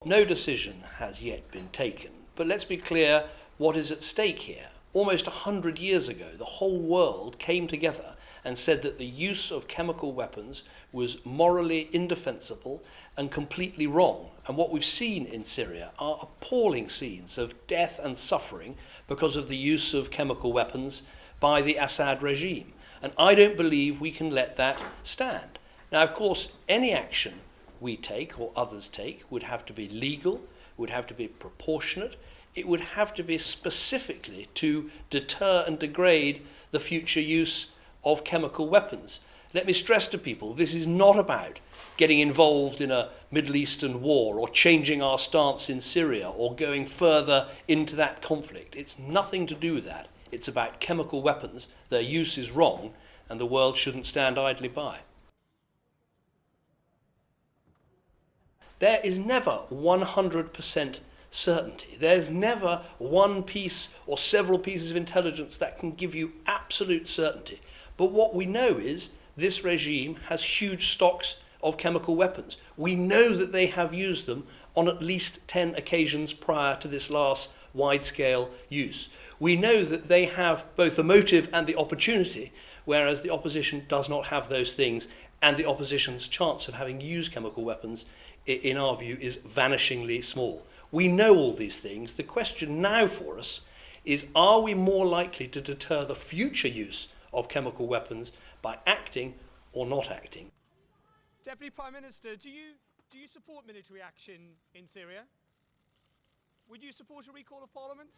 No decision has yet been taken, but let's be clear what is at stake here. Almost 100 years ago, the whole world came together and said that the use of chemical weapons was morally indefensible and completely wrong. And what we've seen in Syria are appalling scenes of death and suffering because of the use of chemical weapons by the Assad regime. And I don't believe we can let that stand. Now, of course, any action we take or others take would have to be legal, would have to be proportionate, it would have to be specifically to deter and degrade the future use of chemical weapons. Let me stress to people, this is not about getting involved in a Middle Eastern war or changing our stance in Syria or going further into that conflict. It's nothing to do with that. It's about chemical weapons. Their use is wrong, and the world shouldn't stand idly by. There is never 100% certainty. There's never one piece or several pieces of intelligence that can give you absolute certainty. But what we know is this regime has huge stocks of chemical weapons. We know that they have used them on at least 10 occasions prior to this last wide-scale use. We know that they have both the motive and the opportunity, whereas the opposition does not have those things, and the opposition's chance of having used chemical weapons, in our view, is vanishingly small. We know all these things. The question now for us is, are we more likely to deter the future use of chemical weapons by acting or not acting? Deputy Prime Minister, do you support military action in Syria? Would you support a recall of Parliament?